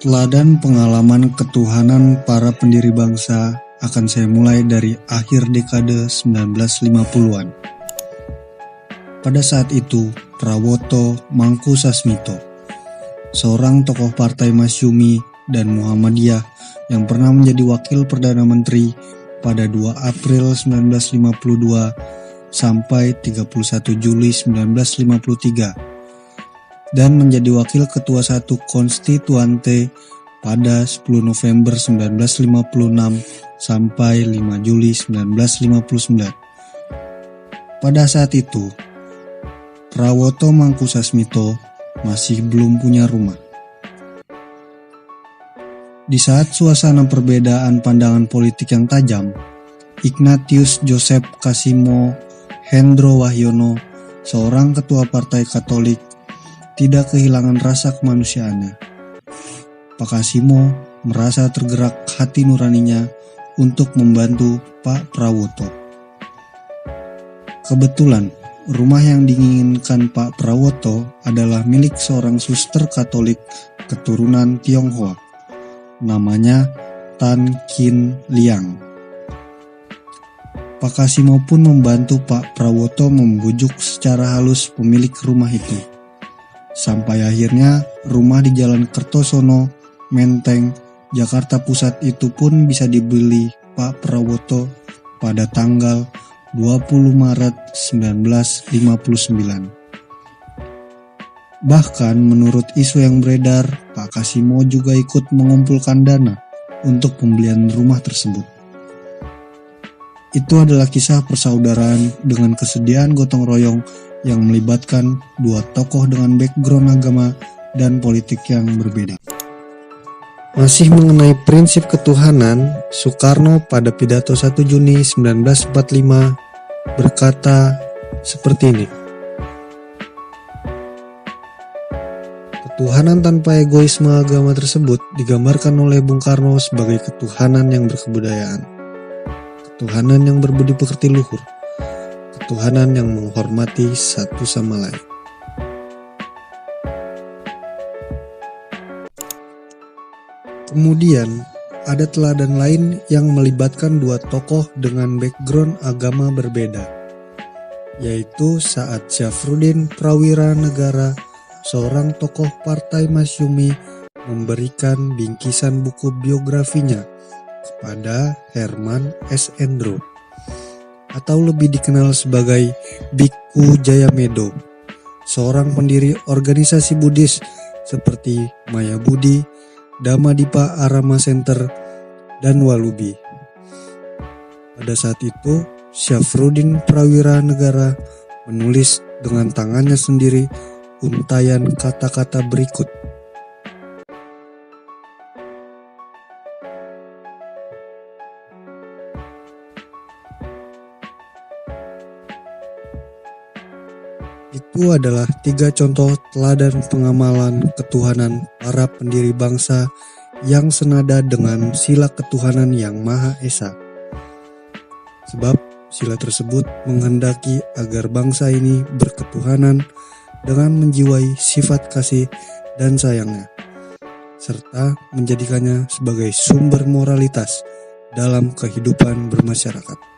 Teladan pengalaman ketuhanan para pendiri bangsa akan saya mulai dari akhir dekade 1950-an. Pada saat itu, Prawoto Mangkusasmito, seorang tokoh partai Masyumi dan Muhammadiyah yang pernah menjadi wakil Perdana Menteri pada 2 April 1952 sampai 31 Juli 1953 dan menjadi wakil ketua 1 Konstituante pada 10 November 1956 sampai 5 Juli 1959. Pada saat itu, Prawoto Mangkusasmito masih belum punya rumah. Di saat suasana perbedaan pandangan politik yang tajam, Ignatius Joseph Kasimo Hendro Wahyono, seorang ketua Partai Katolik, tidak kehilangan rasa kemanusiaannya. Pak Kasimo merasa tergerak hati nuraninya untuk membantu Pak Prawoto. Kebetulan, rumah yang diinginkan Pak Prawoto adalah milik seorang suster Katolik keturunan Tionghoa. Namanya Tan Kin Liang. Pak Kasimo pun membantu Pak Prawoto membujuk secara halus pemilik rumah itu. Sampai akhirnya rumah di Jalan Kertosono, Menteng, Jakarta Pusat itu pun bisa dibeli Pak Prawoto pada tanggal 20 Maret 1959. Bahkan menurut isu yang beredar, Pak Kasimo juga ikut mengumpulkan dana untuk pembelian rumah tersebut. Itu adalah kisah persaudaraan dengan kesediaan gotong royong yang melibatkan 2 tokoh dengan background agama dan politik yang berbeda. Masih mengenai prinsip ketuhanan, Soekarno pada pidato 1 Juni 1945 berkata seperti ini. Ketuhanan tanpa egoisme agama tersebut digambarkan oleh Bung Karno sebagai ketuhanan yang berkebudayaan, ketuhanan yang berbudi pekerti luhur, ketuhanan yang menghormati satu sama lain. Kemudian, ada teladan lain yang melibatkan 2 tokoh dengan background agama berbeda, yaitu saat Syafruddin Prawira Negara, seorang tokoh partai Masyumi, memberikan bingkisan buku biografinya kepada Herman S. Endro, atau lebih dikenal sebagai Bhikkhu Jayamedo, seorang pendiri organisasi Buddhis seperti Mayabudi, Dhammadippa Arama Center, dan Walubi. Pada saat itu, Syafruddin Prawira Negara menulis dengan tangannya sendiri untayan kata-kata berikut. Itu adalah 3 contoh teladan pengamalan ketuhanan para pendiri bangsa yang senada dengan sila ketuhanan yang Maha Esa. Sebab sila tersebut menghendaki agar bangsa ini berketuhanan dengan menjiwai sifat kasih dan sayangnya, serta menjadikannya sebagai sumber moralitas dalam kehidupan bermasyarakat.